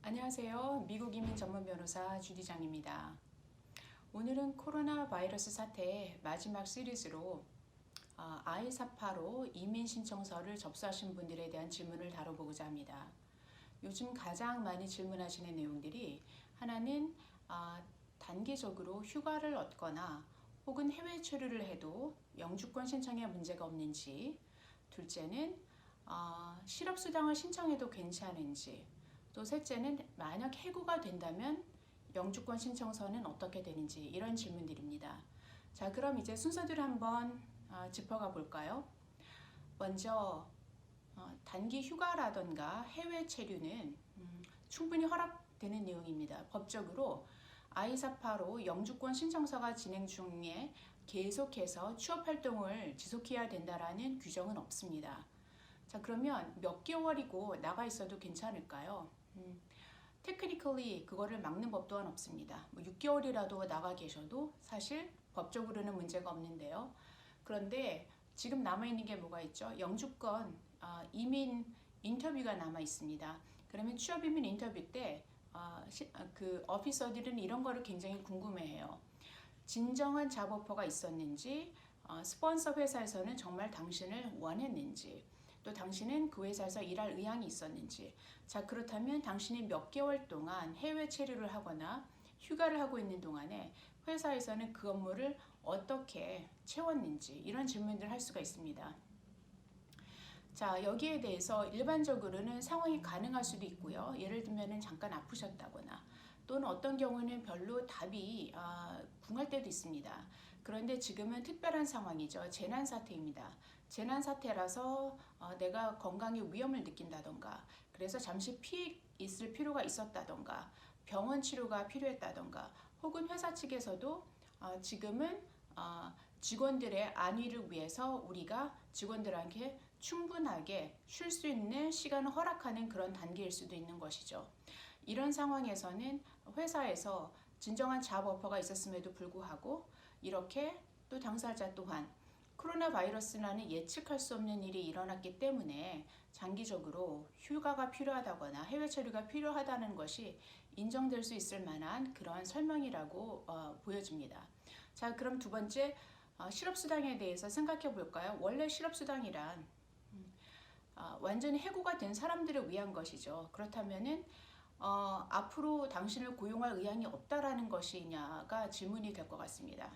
안녕하세요. 미국 이민 전문 변호사 주디장입니다. 오늘은 코로나 바이러스 사태의 마지막 시리즈로 I-485 이민 신청서를 접수하신 분들에 대한 질문을 다뤄보고자 합니다. 요즘 가장 많이 질문하시는 내용들이 하나는 단기적으로 휴가를 얻거나 혹은 해외 체류를 해도 영주권 신청에 문제가 없는지, 둘째는 실업수당을 신청해도 괜찮은지, 또 셋째는 만약 해고가 된다면 영주권 신청서는 어떻게 되는지, 이런 질문들입니다. 자, 그럼 이제 순서대로 한번 짚어가 볼까요? 먼저 단기 휴가라던가 해외 체류는 충분히 허락되는 내용입니다. 법적으로 I-485 영주권 신청서가 진행 중에 계속해서 취업활동을 지속해야 된다라는 규정은 없습니다. 자, 그러면 몇 개월이고 나가 있어도 괜찮을까요? 테크니컬리 그거를 막는 법 또한 없습니다. 6개월이라도 나가 계셔도 사실 법적으로는 문제가 없는데요. 그런데 지금 남아있는 게 뭐가 있죠? 영주권 이민 인터뷰가 남아 있습니다. 그러면 취업이민 인터뷰 때 그 오피서들은 이런 거를 굉장히 궁금해해요. 진정한 잡 오퍼가 있었는지, 스폰서 회사에서는 정말 당신을 원했는지, 또 당신은 그 회사에서 일할 의향이 있었는지. 자, 그렇다면 당신이 몇 개월 동안 해외 체류를 하거나 휴가를 하고 있는 동안에 회사에서는 그 업무를 어떻게 채웠는지, 이런 질문들을 할 수가 있습니다. 자, 여기에 대해서 일반적으로는 상황이 가능할 수도 있고요. 예를 들면 잠깐 아프셨다거나 또는 어떤 경우는 별로 답이 궁할 때도 있습니다. 그런데 지금은 특별한 상황이죠. 재난사태입니다. 재난사태라서 내가 건강에 위험을 느낀다던가, 그래서 잠시 피해 있을 필요가 있었다던가, 병원 치료가 필요했다던가, 혹은 회사 측에서도 지금은 직원들의 안위를 위해서 우리가 직원들에게 충분하게 쉴 수 있는 시간을 허락하는 그런 단계일 수도 있는 것이죠. 이런 상황에서는 회사에서 진정한 잡 오퍼가 있었음에도 불구하고 이렇게 또 당사자 또한 코로나 바이러스라는 예측할 수 없는 일이 일어났기 때문에 장기적으로 휴가가 필요하다거나 해외 체류가 필요하다는 것이 인정될 수 있을 만한 그런 설명이라고 보여집니다. 자, 그럼 두 번째, 실업수당에 대해서 생각해 볼까요? 원래 실업수당이란 완전히 해고가 된 사람들을 위한 것이죠. 그렇다면은 앞으로 당신을 고용할 의향이 없다라는 것이냐가 질문이 될 것 같습니다.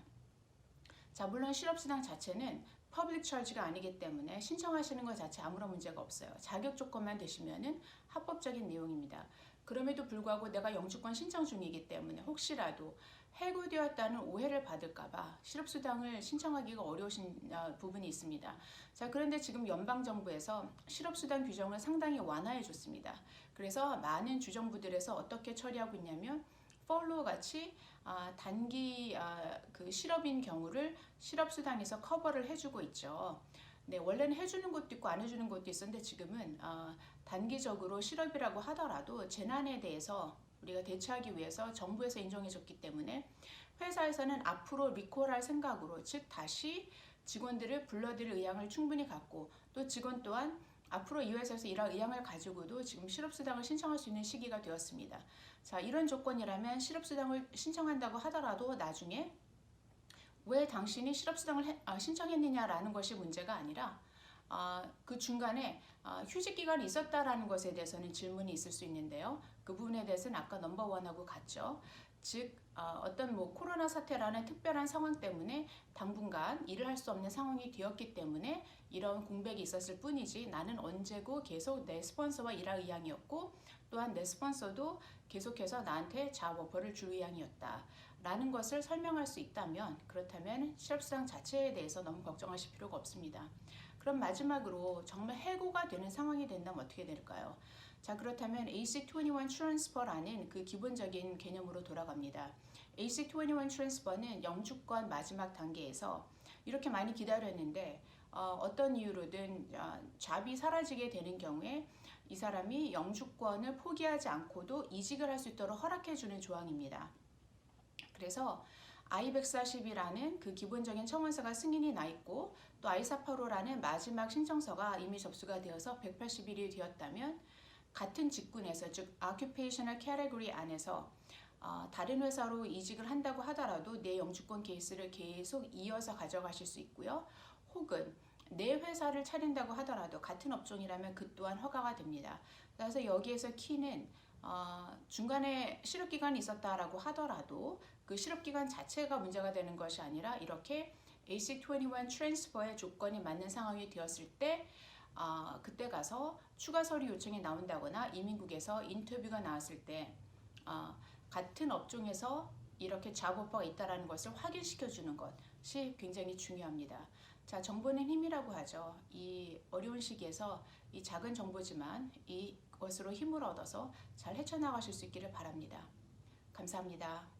자, 물론 실업수당 자체는 퍼블릭 처지가 아니기 때문에 신청하시는 것 자체 아무런 문제가 없어요. 자격 조건만 되시면은 합법적인 내용입니다. 그럼에도 불구하고 내가 영주권 신청 중이기 때문에 혹시라도 해고되었다는 오해를 받을까봐 실업수당을 신청하기가 어려우신 부분이 있습니다. 자, 그런데 지금 연방정부에서 실업수당 규정을 상당히 완화해 줬습니다. 그래서 많은 주정부들에서 어떻게 처리하고 있냐면 follow 같이 단기 그 실업인 경우를 실업수당에서 커버를 해주고 있죠. 네, 원래는 해주는 것도 있고 안 해주는 것도 있었는데 지금은 단기적으로 실업이라고 하더라도 재난에 대해서 우리가 대처하기 위해서 정부에서 인정해줬기 때문에 회사에서는 앞으로 리콜할 생각으로, 즉 다시 직원들을 불러들일 의향을 충분히 갖고, 또 직원 또한 앞으로 이 회사에서 일할 의향을 가지고도 지금 실업수당을 신청할 수 있는 시기가 되었습니다. 자, 이런 조건이라면 실업수당을 신청한다고 하더라도 나중에 왜 당신이 실업수당을 신청했느냐라는 것이 문제가 아니라 그 중간에 휴직 기간이 있었다라는 것에 대해서는 질문이 있을 수 있는데요. 그 부분에 대해서는 아까 넘버원하고 같죠. 즉 어떤 코로나 사태라는 특별한 상황 때문에 당분간 일을 할 수 없는 상황이 되었기 때문에 이런 공백이 있었을 뿐이지, 나는 언제고 계속 내 스폰서와 일할 의향이었고, 또한 내 스폰서도 계속해서 나한테 잡 오퍼를 줄 의향이었다 라는 것을 설명할 수 있다면, 그렇다면 실업수당 자체에 대해서 너무 걱정하실 필요가 없습니다. 그럼 마지막으로 정말 해고가 되는 상황이 된다면 어떻게 될까요? 자, 그렇다면 AC21 트랜스퍼라는 그 기본적인 개념으로 돌아갑니다. AC21 트랜스퍼는 영주권 마지막 단계에서 이렇게 많이 기다렸는데 어떤 이유로든 잡이 사라지게 되는 경우에 이 사람이 영주권을 포기하지 않고도 이직을 할 수 있도록 허락해주는 조항입니다. 그래서 I-140이라는 그 기본적인 청원서가 승인이 나 있고, 또 I-485라는 마지막 신청서가 이미 접수가 되어서 180일이 되었다면 같은 직군에서, 즉 occupational category 안에서 다른 회사로 이직을 한다고 하더라도 내 영주권 케이스를 계속 이어서 가져가실 수 있고요. 혹은 내 회사를 차린다고 하더라도 같은 업종이라면 그 또한 허가가 됩니다. 그래서 여기에서 키는 중간에 실업기간이 있었다라고 하더라도 그 실업기간 자체가 문제가 되는 것이 아니라 이렇게 AC21 트랜스퍼의 조건이 맞는 상황이 되었을 때 그때 가서 추가 서류 요청이 나온다거나 이민국에서 인터뷰가 나왔을 때 같은 업종에서 이렇게 잡 오퍼가 있다는 것을 확인시켜 주는 것이 굉장히 중요합니다. 자, 정보는 힘이라고 하죠. 이 어려운 시기에서 이 작은 정보지만 이것으로 힘을 얻어서 잘 헤쳐나가실 수 있기를 바랍니다. 감사합니다.